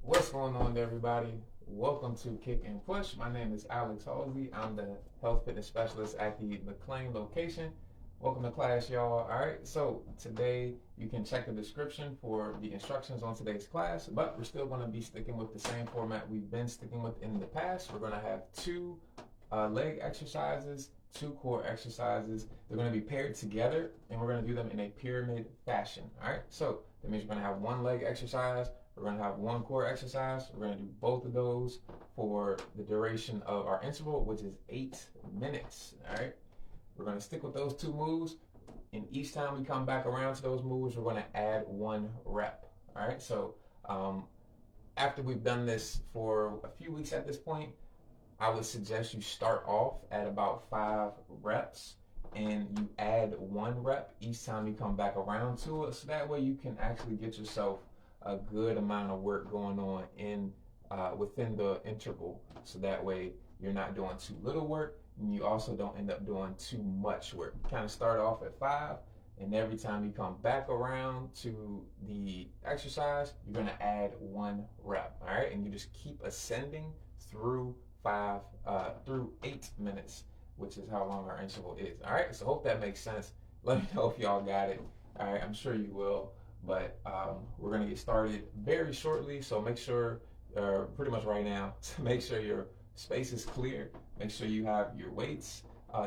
What's going on, everybody? Welcome to Kick and Push. My name is Alex Halsey. I'm the health fitness specialist at the McLean location. Welcome to class, y'all. All right, so today you can check the description for the instructions on today's class, but we're still going to be sticking with the same format we've been sticking with in the past. We're going to have two leg exercises, two core exercises. They're going to be paired together, and we're going to do them in a pyramid fashion. All right, so that means we're going to have one leg exercise. We're going to have one core exercise. We're going to do both of those for the duration of our interval, which is 8 minutes. All right. We're going to stick with those two moves. And each time we come back around to those moves, we're going to add 1 rep. All right. So after we've done this for a few weeks at this point, I would suggest you start off at about 5 reps and you add 1 rep each time you come back around to it. So that way you can actually get yourself a good amount of work going on in within the interval, so that way you're not doing too little work and you also don't end up doing too much work. You kind of start off at 5, and every time you come back around to the exercise, you're going to add 1 rep. All right, and you just keep ascending through 8 minutes, which is how long our interval is. All right, so hope that makes sense. Let me know if y'all got it. All right, I'm sure you will. But we're going to get started very shortly, so make sure, pretty much right now, to make sure your space is clear. Make sure you have your weights.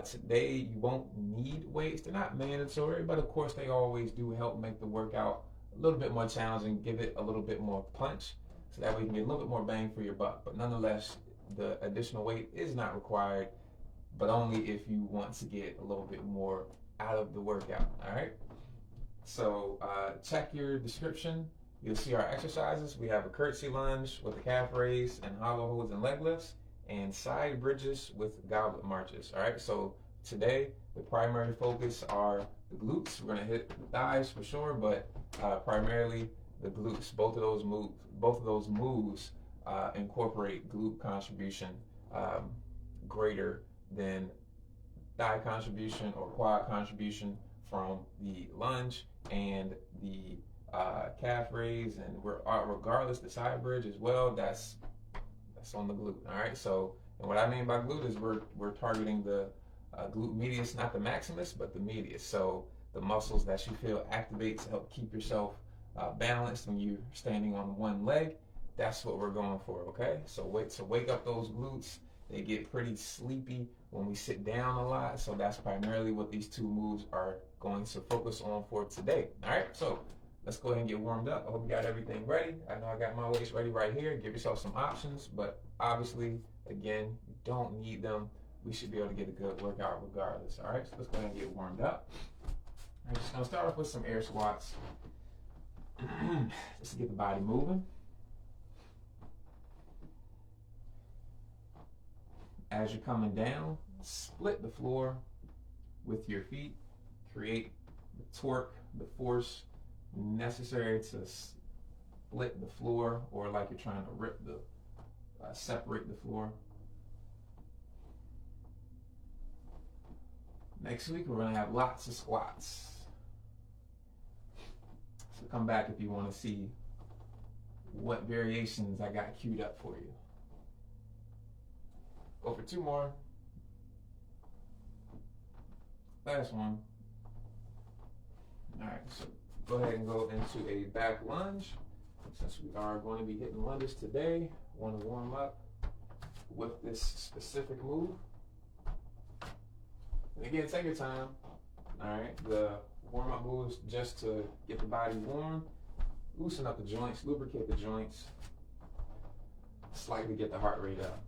Today, you won't need weights. They're not mandatory, but of course, they always do help make the workout a little bit more challenging, give it a little bit more punch, so that way you can get a little bit more bang for your buck. But nonetheless, the additional weight is not required, but only if you want to get a little bit more out of the workout, all right? So check your description. You'll see our exercises. We have a curtsy lunge with a calf raise and hollow holds and leg lifts, and side bridges with goblet marches. All right, so today the primary focus are the glutes. We're going to hit the thighs for sure, but primarily the glutes. Both of those moves incorporate glute contribution greater than thigh contribution or quad contribution from the lunge and the calf raise, and we're regardless the side bridge as well. That's on the glute. All right. So, and what I mean by glute is we're targeting the glute medius, not the maximus, but the medius. So the muscles that you feel activate to help keep yourself balanced when you're standing on one leg. That's what we're going for. Okay. So wake up those glutes. They get pretty sleepy when we sit down a lot. So that's primarily what these two moves are going to focus on for today. All right, so let's go ahead and get warmed up. I hope you got everything ready. I know I got my weights ready right here. Give yourself some options, but obviously, again, you don't need them. We should be able to get a good workout regardless. All right, so let's go ahead and get warmed up. I'm just gonna start off with some air squats just to get the body moving. As you're coming down, split the floor with your feet. Create the torque, the force necessary to split the floor, or like you're trying to separate the floor. Next week, we're going to have lots of squats. So come back if you want to see what variations I got queued up for you. Go for 2 more. Last one. All right, so go ahead and go into a back lunge. Since we are going to be hitting lunges today, I want to warm up with this specific move. And again, take your time. All right, the warm-up moves just to get the body warm, loosen up the joints, lubricate the joints, slightly get the heart rate up.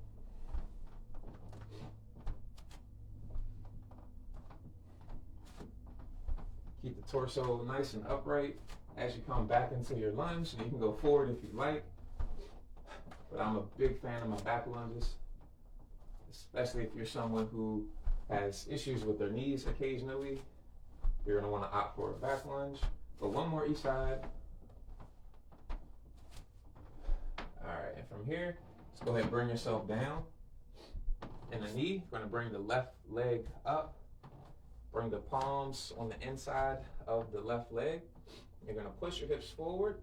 Keep the torso nice and upright as you come back into your lunge. And you can go forward if you like, but I'm a big fan of my back lunges, especially if you're someone who has issues with their knees occasionally. You're going to want to opt for a back lunge. Go 1 more each side. All right, and from here, just go ahead and bring yourself down. In the knee, you're going to bring the left leg up. Bring the palms on the inside of the left leg. You're going to push your hips forward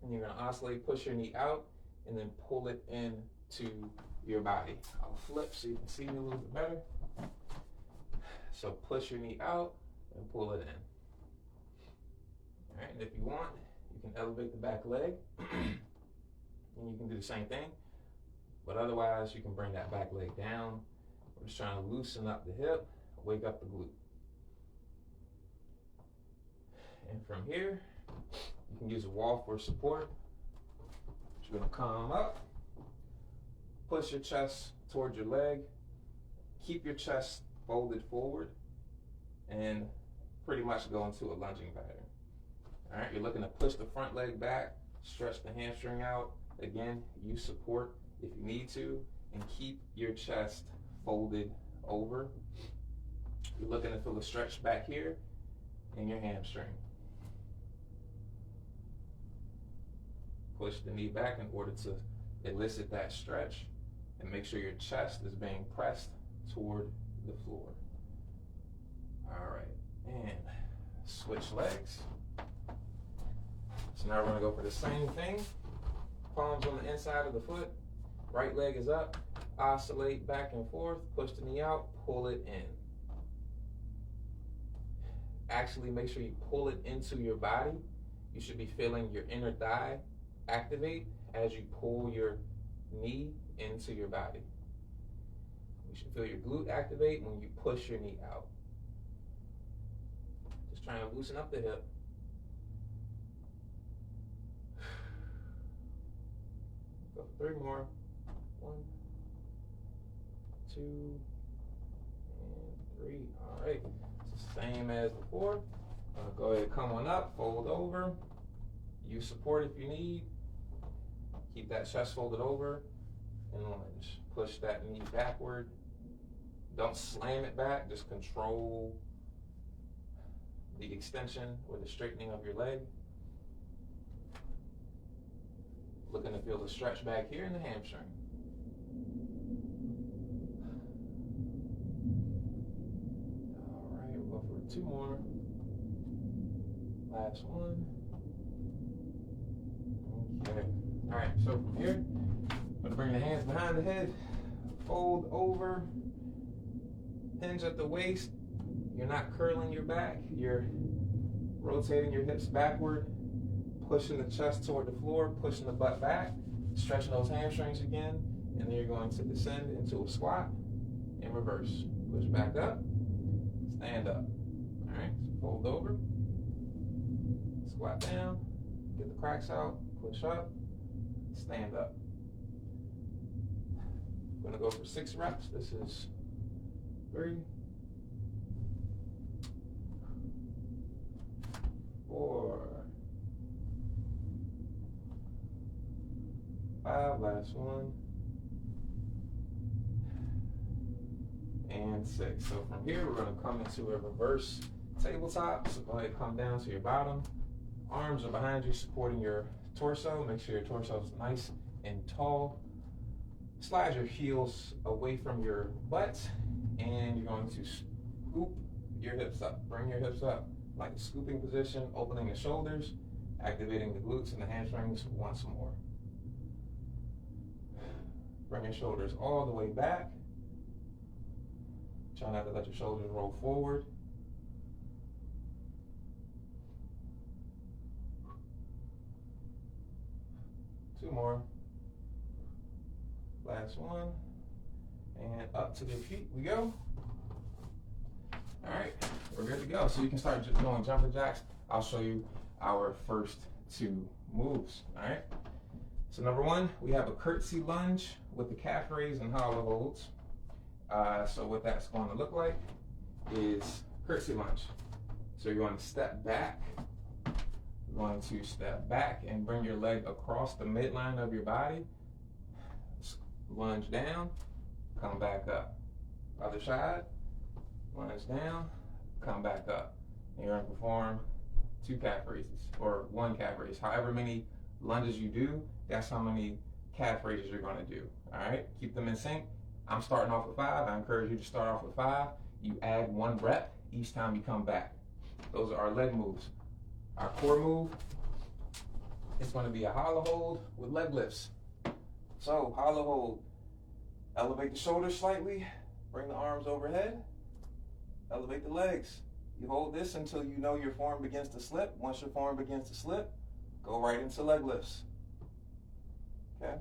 And you're gonna oscillate, push your knee out, and then pull it into your body. I'll flip so you can see me a little bit better. So push your knee out and pull it in. All right, and if you want, you can elevate the back leg, and you can do the same thing. But otherwise, you can bring that back leg down. We're just trying to loosen up the hip, wake up the glute. And from here, you can use a wall for support. You're gonna come up, push your chest towards your leg, keep your chest folded forward, and pretty much go into a lunging pattern. All right, you're looking to push the front leg back, stretch the hamstring out. Again, use support if you need to, and keep your chest folded over. You're looking to feel a stretch back here in your hamstring. Push the knee back in order to elicit that stretch, and make sure your chest is being pressed toward the floor. All right, and switch legs. So now we're gonna go for the same thing. Palms on the inside of the foot. Right leg is up. Oscillate back and forth. Push the knee out. Pull it in. Actually, make sure you pull it into your body. You should be feeling your inner thigh activate as you pull your knee into your body. You should feel your glute activate when you push your knee out. Just trying to loosen up the hip. Go for 3 more. 1, 2, and 3. All right. It's the same as before. Go ahead, come on up, fold over. Use support if you need. Keep that chest folded over and lunge. Push that knee backward. Don't slam it back, just control the extension or the straightening of your leg. Looking to feel the stretch back here in the hamstring. All right, we'll go for 2 more. Last one. Okay. All right, so from here, I'm gonna bring the hands behind the head, fold over, hinge at the waist. You're not curling your back, you're rotating your hips backward, pushing the chest toward the floor, pushing the butt back, stretching those hamstrings again, and then you're going to descend into a squat and reverse. Push back up, stand up. All right, so fold over, squat down, get the cracks out, push up, stand up. I'm gonna go for 6 reps. This is 3, 4, 5, last one, and 6. So from here, we're gonna come into a reverse tabletop. So go ahead, come down to your bottom. Arms are behind you, supporting your torso. Make sure your torso is nice and tall. Slide your heels away from your butt, and you're going to scoop your hips up. Bring your hips up like a scooping position, opening the shoulders, activating the glutes and the hamstrings once more. Bring your shoulders all the way back. Try not to let your shoulders roll forward. Two more. Last one. And up to the feet we go. All right, we're good to go. So you can start doing jumping jacks. I'll show you our first 2 moves. All right. So number 1, we have a curtsy lunge with the calf raise and hollow holds. So what that's going to look like is curtsy lunge. So you're going to step back. You're going to step back and bring your leg across the midline of your body. Lunge down, come back up. Other side, lunge down, come back up. And you're going to perform 2 calf raises or 1 calf raise. However many lunges you do, that's how many calf raises you're going to do. All right, keep them in sync. I'm starting off with 5. I encourage you to start off with 5. You add 1 rep each time you come back. Those are our leg moves. Our core move, It's going to be a hollow hold with leg lifts. So hollow hold, elevate the shoulders slightly, bring the arms overhead, elevate the legs. You hold this until you know your form begins to slip. Once your form begins to slip, go right into leg lifts. Okay?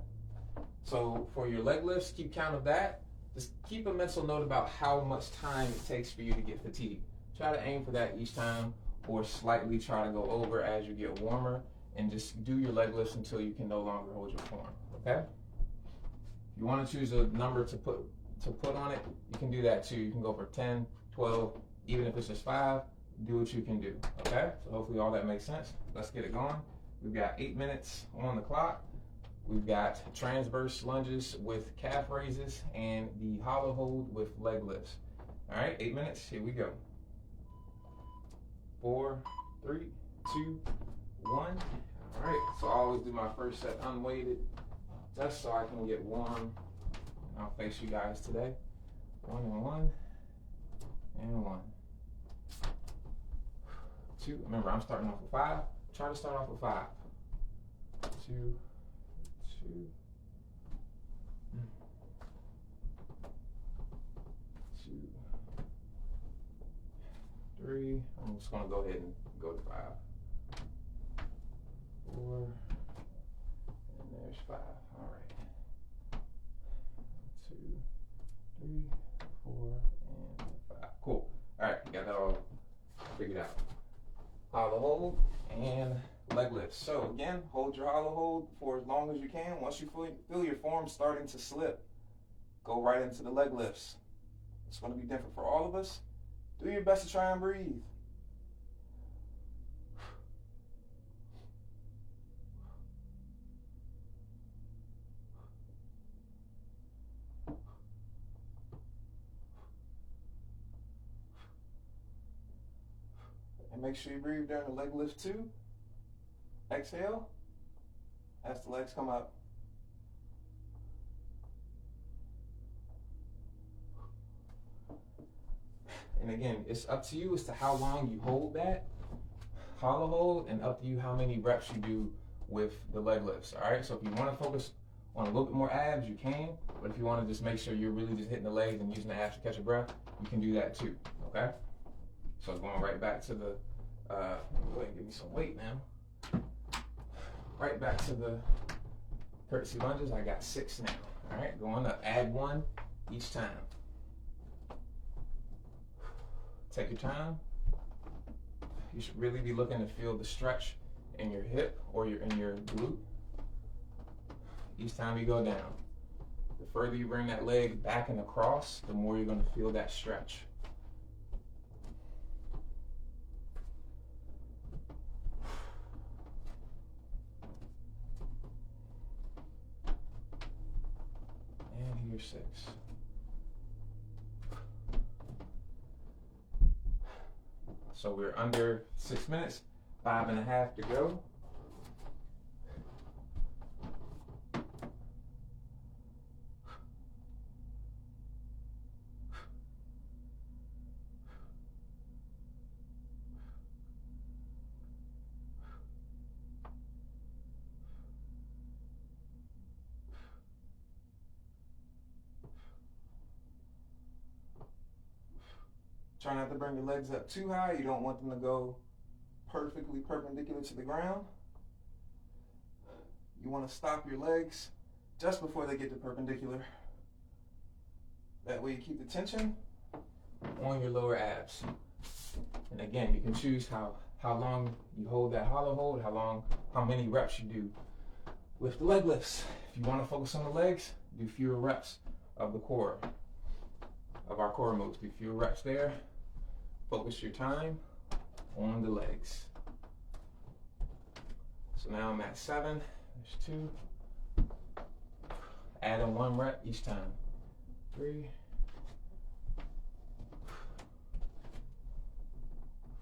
So for your leg lifts, keep count of that. Just keep a mental note about how much time it takes for you to get fatigued. Try to aim for that each time, or slightly try to go over as you get warmer, and just do your leg lifts until you can no longer hold your form. Okay? If you want to choose a number to put on it, you can do that too. You can go for 10, 12, even if it's just 5, do what you can do. Okay? So hopefully all that makes sense. Let's get it going. We've got 8 minutes on the clock. We've got transverse lunges with calf raises and the hollow hold with leg lifts. All right, 8 minutes, here we go. 4, 3, 2, 1. All right, so I always do my first set unweighted, just so I can get warm. And I'll face you guys today. 1 and 1, and 1. 2, remember I'm starting off with 5. Try to start off with 5. 2, 2, 2, 3. I'm just going to go ahead and go to 5. 4, and there's 5. All right. 2, 3, 4, and 5. Cool. All right, got that all figured out. Hollow hold and leg lifts. So again, hold your hollow hold for as long as you can. Once you feel your form starting to slip, go right into the leg lifts. It's going to be different for all of us. Do your best to try and breathe. And make sure you breathe during the leg lift too. Exhale as the legs come up. And again, it's up to you as to how long you hold that hollow hold, and up to you how many reps you do with the leg lifts. All right, so if you want to focus on a little bit more abs, you can. But if you want to just make sure you're really just hitting the legs and using the abs to catch your breath, you can do that too. Okay? So going right back to the, go ahead and give me some weight now. Right back to the curtsy lunges. I got 6 now. All right, going up. Add 1 each time. Take your time. You should really be looking to feel the stretch in your hip or in your glute. Each time you go down. The further you bring that leg back and across, the more you're going to feel that stretch. And here's 6. So we're under 6 minutes, 5.5 to go. Try not to bring your legs up too high. You don't want them to go perfectly perpendicular to the ground. You want to stop your legs just before they get to perpendicular. That way you keep the tension on your lower abs. And again, you can choose how long you hold that hollow hold, how many reps you do with the leg lifts. If you want to focus on the legs, do fewer reps of the core, of our core moves. Do fewer reps there. Focus your time on the legs. So now I'm at 7. There's 2. Add in 1 rep each time. 3,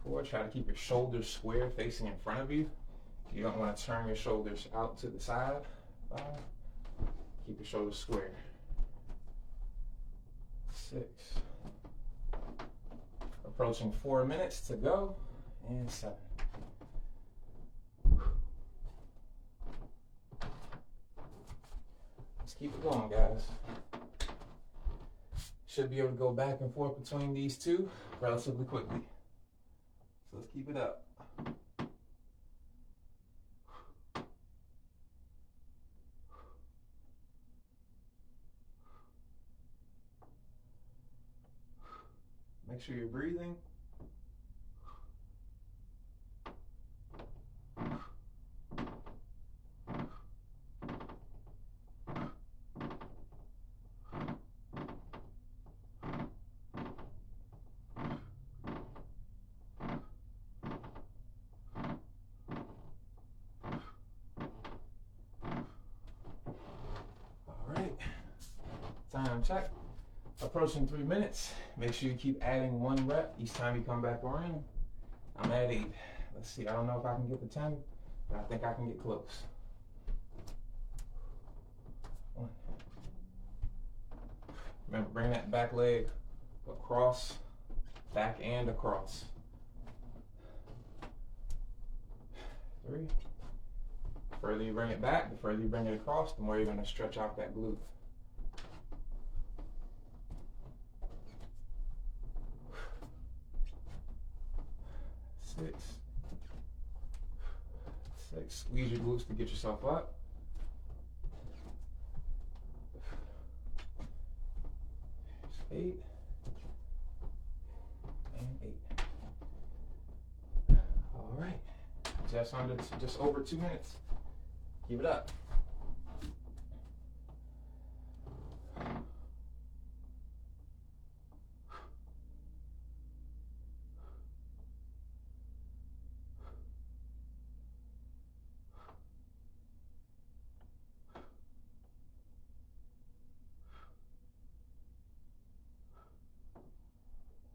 4. Try to keep your shoulders square facing in front of you. You don't want to turn your shoulders out to the side. 5. Keep your shoulders square. 6. Approaching 4 minutes to go. And 7. Let's keep it going, guys. Should be able to go back and forth between these two relatively quickly. So let's keep it up. Make sure you're breathing. All right, time check. Approaching 3 minutes. Make sure you keep adding 1 rep each time you come back around. I'm at 8. Let's see, I don't know if I can get to 10, but I think I can get close. 1. Remember, bring that back leg across, back and across. 3. The further you bring it back, the further you bring it across, the more you're going to stretch out that glute. 6. Squeeze your glutes to get yourself up. 8. And 8. All right. Just over 2 minutes. Keep it up.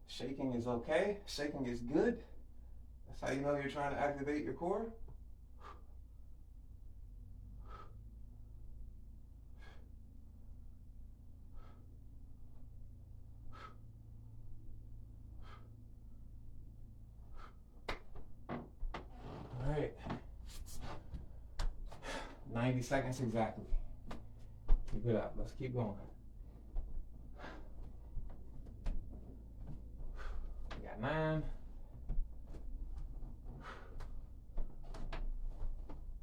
Shaking is okay. Shaking is good. That's how you know you're trying to activate your core. All right. 90 seconds exactly. Keep it up. Let's keep going. We got 9.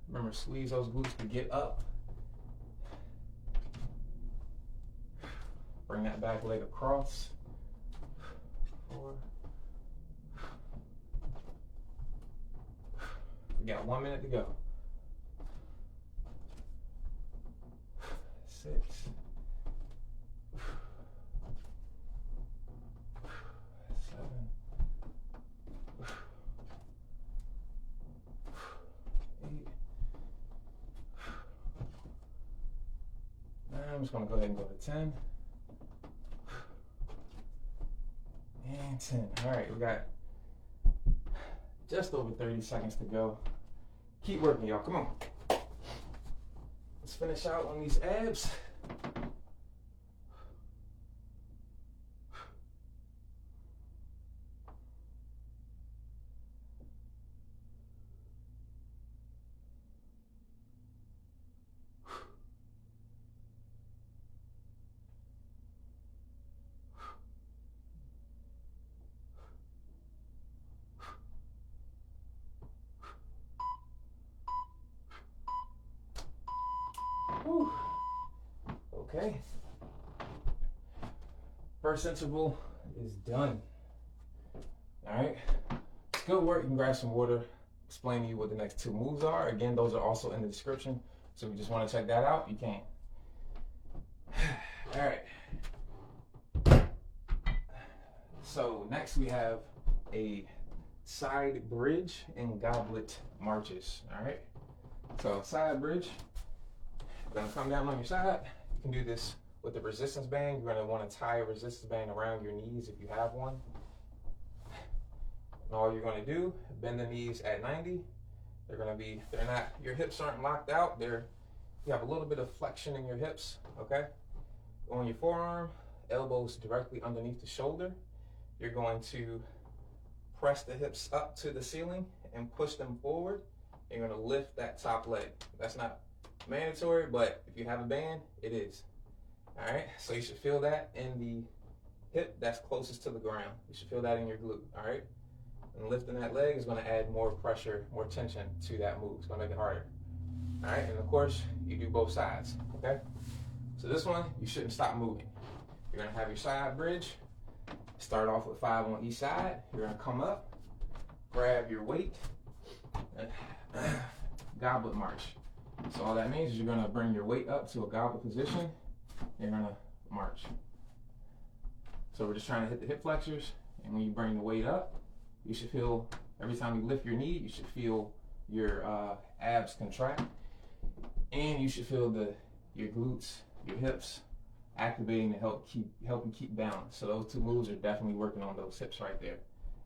Remember, squeeze those glutes to get up. Bring that back leg across. 4. We got 1 minute to go. 6. 7. 8. 9. I'm just going to go ahead and go to 10. And 10. All right, we got just over 30 seconds to go. Keep working, y'all. Come on. Let's finish out on these abs. Whew. Okay. First interval is done. All right. It's good work. You can grab some water. Explain to you what the next 2 moves are. Again, those are also in the description. So if you just want to check that out, you can. All right. So next we have a side bridge and goblet marches. All right. So side bridge. You're going to come down on your side. You can do this with a resistance band. You're going to want to tie a resistance band around your knees if you have one. And all you're going to do, bend the knees at 90. Your hips aren't locked out. You have a little bit of flexion in your hips, okay? On your forearm, elbows directly underneath the shoulder. You're going to press the hips up to the ceiling and push them forward. You're going to lift that top leg. That's not mandatory, but if you have a band, it is. All right, so you should feel that in the hip that's closest to the ground. You should feel that in your glute, all right? And lifting that leg is gonna add more pressure, more tension to that move. It's gonna make it harder. All right, and of course, you do both sides, okay? So this one, you shouldn't stop moving. You're gonna have your side bridge. Start off with 5 on each side. You're gonna come up, grab your weight, and goblet march. So all that means is you're gonna bring your weight up to a goblet position. You're gonna march. So we're just trying to hit the hip flexors, and when you bring the weight up, you should feel, every time you lift your knee, you should feel your abs contract, and you should feel your glutes, your hips activating to help you keep balance. So those two moves are definitely working on those hips right there.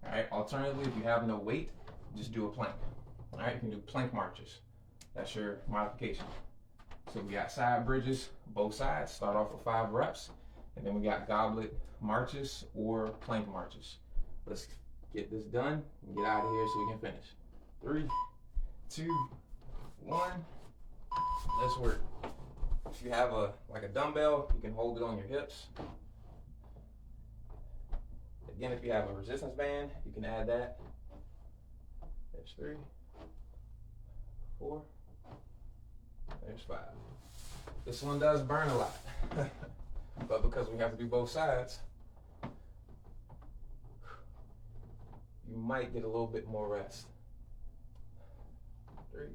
All right. Alternatively, if you have no weight, just do a plank. All right. You can do plank marches. That's your modification. So we got side bridges, both sides. Start off with 5 reps, and then we got goblet marches or plank marches. Let's get this done and get out of here so we can finish. 3, 2, 1. Let's work. If you have a dumbbell, you can hold it on your hips. Again, if you have a resistance band, you can add that. There's 3, 4, there's 5. This one does burn a lot, but because we have to do both sides, you might get a little bit more rest. 3,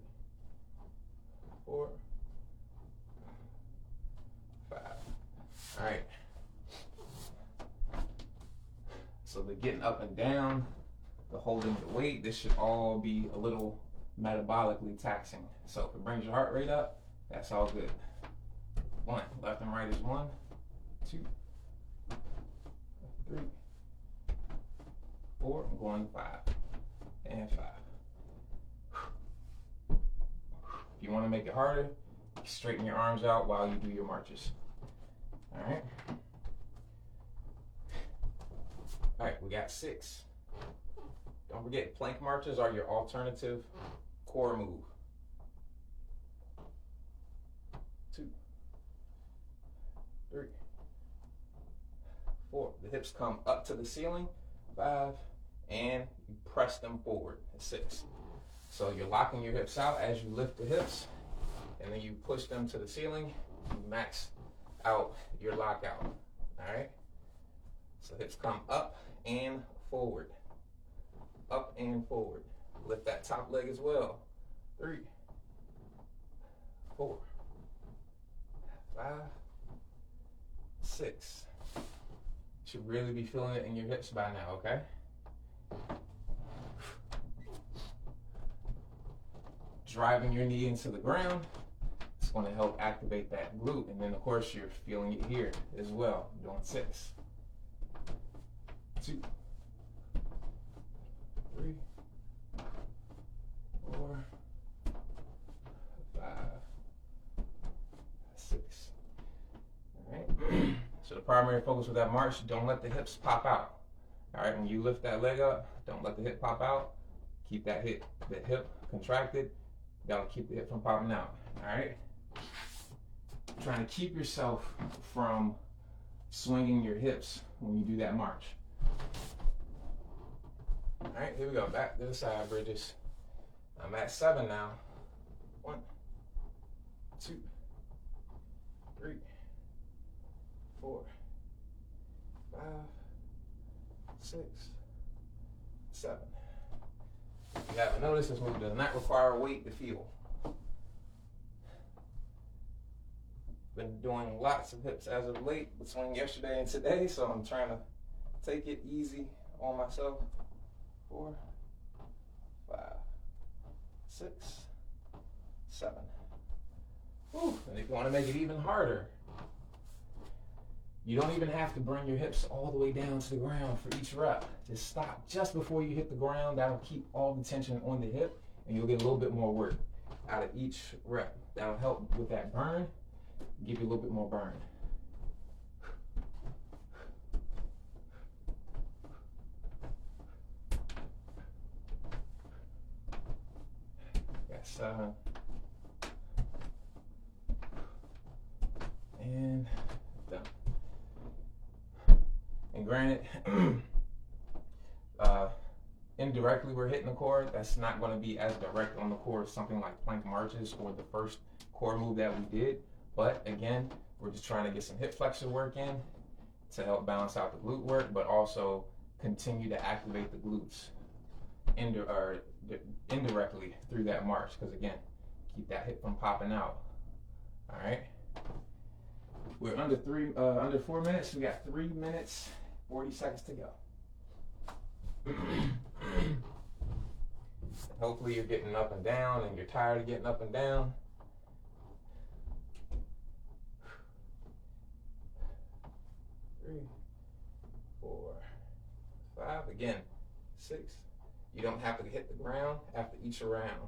4, 5. All right. So the getting up and down, the holding the weight, this should all be a little metabolically taxing. So if it brings your heart rate up, that's all good. 1, left and right is 1, 2, 3, 4, I'm going 5, and 5. If you want to make it harder, straighten your arms out while you do your marches. All right. All right, we got 6. Don't forget, plank marches are your alternative core move. 2, 3, 4. The hips come up to the ceiling. 5, and you press them forward. 6. So you're locking your hips out as you lift the hips, and then you push them to the ceiling. You max out your lockout. All right. So hips come up and forward. Up and forward. Lift that top leg as well. 3, 4, 5, 6. You should really be feeling it in your hips by now, okay? Driving your knee into the ground, it's going to help activate that glute. And then, of course, you're feeling it here as well. Doing 6, 2, 3, 4, 5, 6. All right. So the primary focus with that march, don't let the hips pop out. All right. When you lift that leg up, don't let the hip pop out. Keep that hip contracted. That'll keep the hip from popping out. All right. Trying to keep yourself from swinging your hips when you do that march. All right, here we go. Back to the side bridges. I'm at 7 now. 1, 2, 3, 4, 5, 6, 7. If you haven't noticed, this move does not require weight to feel. Been doing lots of hips as of late between yesterday and today, so I'm trying to take it easy on myself. 4, 5, 6, 7. Whew. And if you want to make it even harder, you don't even have to bring your hips all the way down to the ground for each rep. Just stop just before you hit the ground. That'll keep all the tension on the hip, and you'll get a little bit more work out of each rep. That'll help with that burn, give you a little bit more burn. Got 7, granted, indirectly we're hitting the core. That's not going to be as direct on the core as something like plank marches or the first core move that we did. But again, we're just trying to get some hip flexor work in to help balance out the glute work, but also continue to activate the glutes indirectly through that march, because again, keep that hip from popping out. All right, we're under 4 minutes. We got 3 minutes 40 seconds to go. Hopefully you're getting up and down and you're tired of getting up and down. 3, 4, 5, again, 6. You don't have to hit the ground after each round.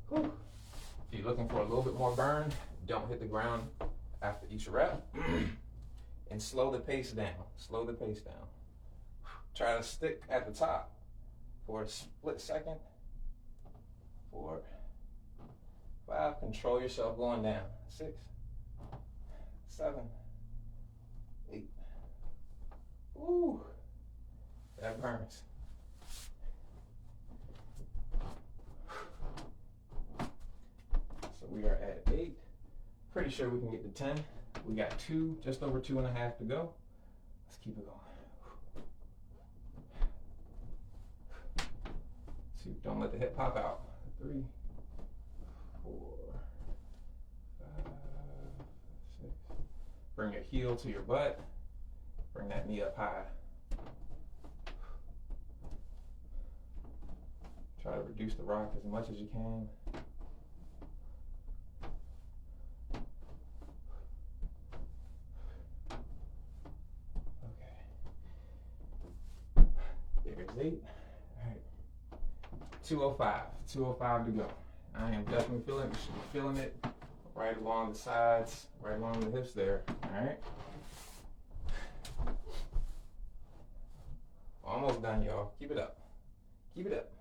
Whew. If you're looking for a little bit more burn, don't hit the ground after each rep. And slow the pace down. Slow the pace down. Try to stick at the top for a split second. 4, 5. Control yourself going down. 6, 7, 8. Ooh, that burns. So we are at 8. Pretty sure we can get to 10. We got just over 2.5 to go. Let's keep it going. See, don't let the hip pop out. 3, 4, 5, 6. Bring your heel to your butt. Bring that knee up high. Try to reduce the rock as much as you can. Okay. There's 8. All right. 205. 205 to go. I am definitely feeling it right along the sides, right along the hips there. All right. Almost done, y'all. Keep it up. Keep it up.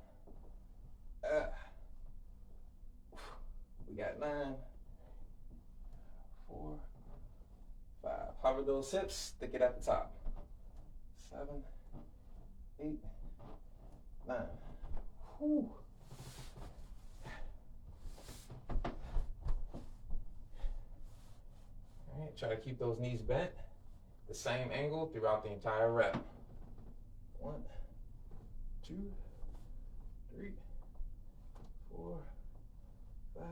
We got 9, 4, 5. Hover those hips. Stick it at the top. 7, 8, 9. Whew. All right. Try to keep those knees bent. The same angle throughout the entire rep. 1, 2, 3, 4, 5,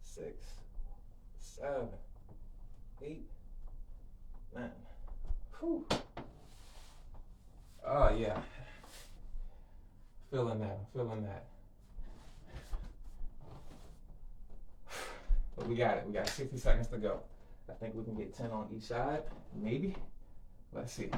6, 7, 8, 9. Whew. Oh yeah. Feeling that. I'm feeling that. But we got it. We got 60 seconds to go. I think we can get 10 on each side. Maybe. Let's see.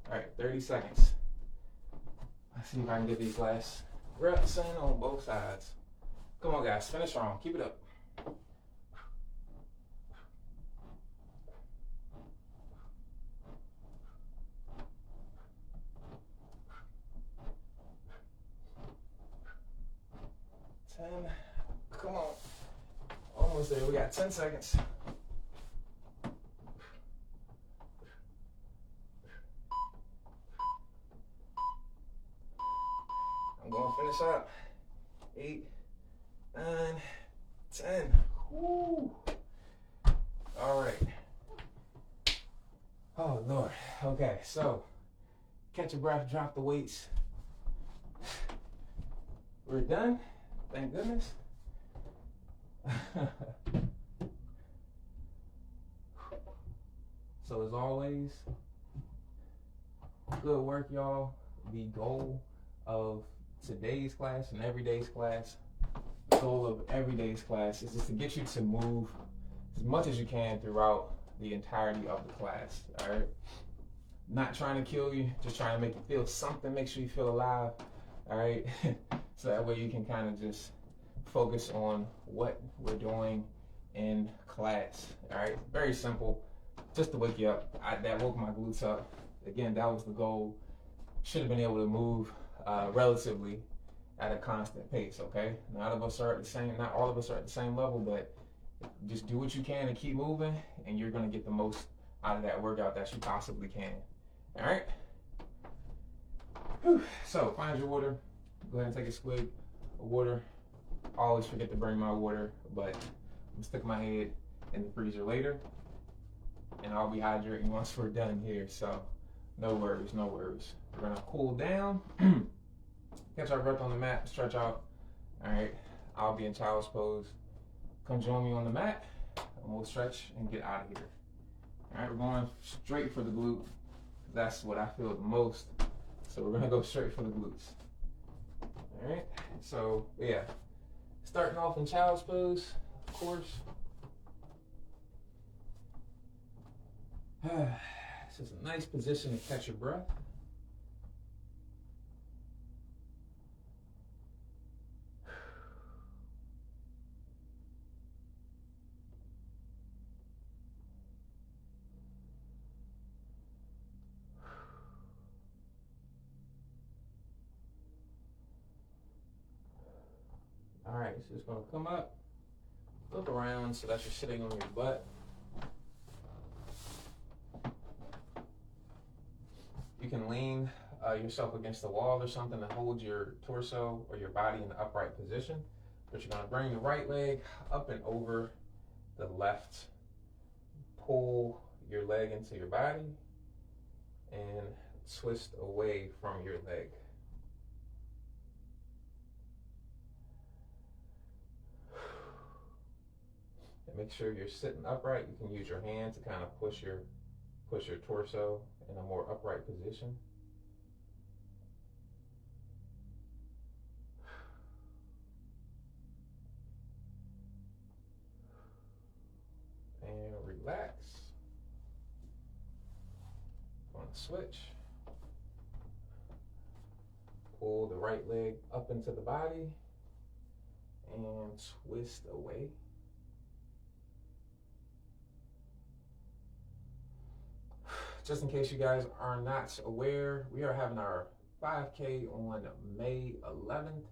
All right, 30 seconds. Let's see if I can get these last reps in on both sides. Come on, guys, finish strong. Keep it up. Come on. Almost there. We got 10 seconds. I'm going to finish up. 8, 9, 10. Woo. All right. Oh, Lord. Okay, so catch your breath, drop the weights. We're done. Thank goodness. So as always, good work, y'all. The goal of today's class and everyday's class, the goal of everyday's class is just to get you to move as much as you can throughout the entirety of the class, all right? Not trying to kill you, just trying to make you feel something, make sure you feel alive, all right? So that way you can kind of just focus on what we're doing in class. All right, very simple, just to wake you up. That woke my glutes up. Again, that was the goal. Should have been able to move relatively at a constant pace. Okay, not all of us are at the same level, but just do what you can and keep moving, and you're gonna get the most out of that workout that you possibly can. All right. Whew. So find your water. Go ahead and take a swig of water. I always forget to bring my water, but I'm sticking my head in the freezer later, and I'll be hydrating once we're done here. So no worries, no worries. We're gonna cool down, catch our breath on the mat, stretch out. All right. I'll be in child's pose. Come join me on the mat, and we'll stretch and get out of here. All right, we're going straight for the glute. That's what I feel the most. So we're gonna go straight for the glutes. All right, so yeah, starting off in child's pose, of course. This is a nice position to catch your breath. All right, so it's gonna come up, look around so that you're sitting on your butt. You can lean yourself against the wall or something to hold your torso or your body in the upright position. But you're gonna bring the right leg up and over the left. Pull your leg into your body and twist away from your leg. And make sure you're sitting upright. You can use your hand to kind of push your torso in a more upright position. And relax. On the switch. Pull the right leg up into the body and twist away. Just in case you guys are not aware, we are having our 5K on May 11th.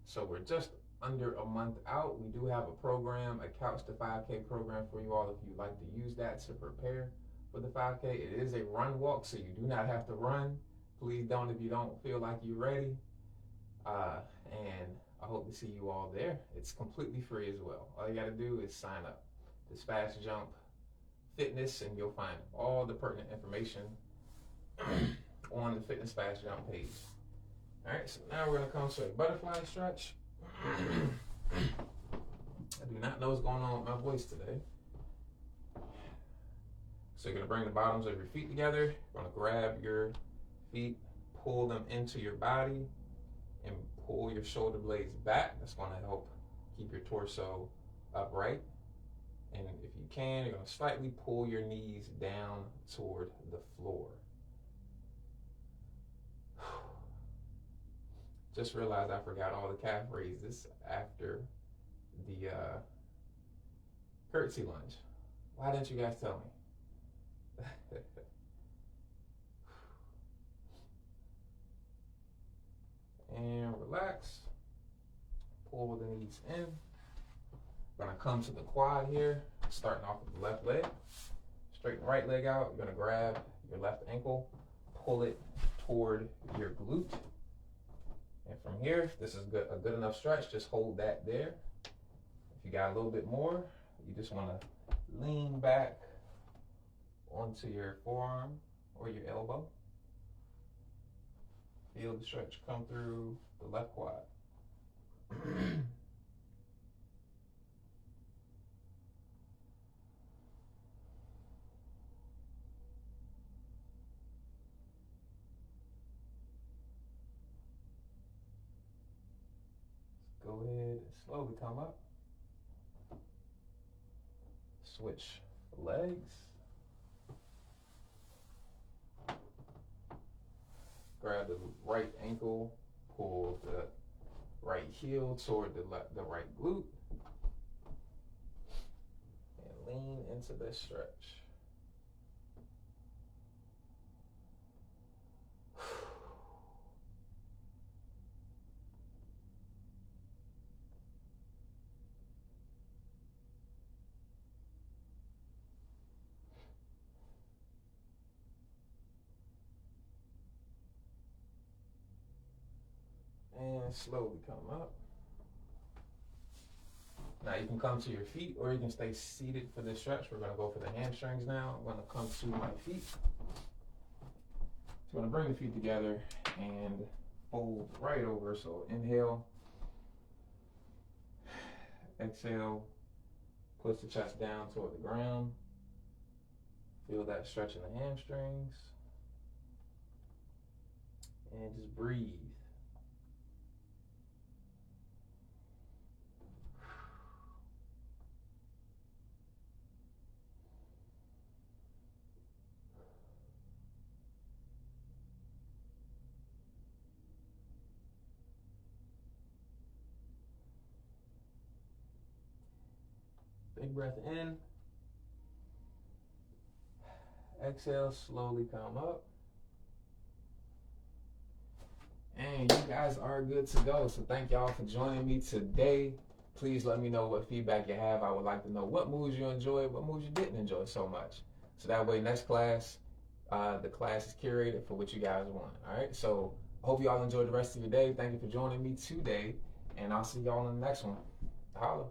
So we're just under a month out. We do have a program, a Couch to 5K program for you all if you'd like to use that to prepare for the 5K. It is a run walk, so you do not have to run. Please don't if you don't feel like you're ready. And I hope to see you all there. It's completely free as well. All you got to do is sign up. This Fast Jump Fitness, and you'll find all the pertinent information on the Fitness Fast Jump page. All right, so now we're gonna come to a butterfly stretch. I do not know what's going on with my voice today. So you're gonna bring the bottoms of your feet together. You're gonna grab your feet, pull them into your body, and pull your shoulder blades back. That's gonna help keep your torso upright. And if you can, you're going to slightly pull your knees down toward the floor. Just realized I forgot all the calf raises after the curtsy lunge. Why didn't you guys tell me? And relax. Pull the knees in. Gonna come to the quad here, starting off with the left leg. Straighten the right leg out. You're gonna grab your left ankle, pull it toward your glute. And from here, this is a good enough stretch. Just hold that there. If you got a little bit more, you just wanna lean back onto your forearm or your elbow. Feel the stretch come through the left quad. Go ahead and slowly come up. Switch legs. Grab the right ankle, pull the right heel toward the right glute. And lean into this stretch. And slowly come up. Now you can come to your feet or you can stay seated for this stretch. We're gonna go for the hamstrings now. I'm gonna come to my feet. So I'm gonna bring the feet together and fold right over. So inhale, exhale, push the chest down toward the ground. Feel that stretch in the hamstrings. And just breathe. Big breath in. Exhale, slowly come up. And you guys are good to go. So thank y'all for joining me today. Please let me know what feedback you have. I would like to know what moves you enjoyed, what moves you didn't enjoy so much. So that way next class, the class is curated for what you guys want. All right. So hope you all enjoyed the rest of your day. Thank you for joining me today. And I'll see y'all in the next one. Holla.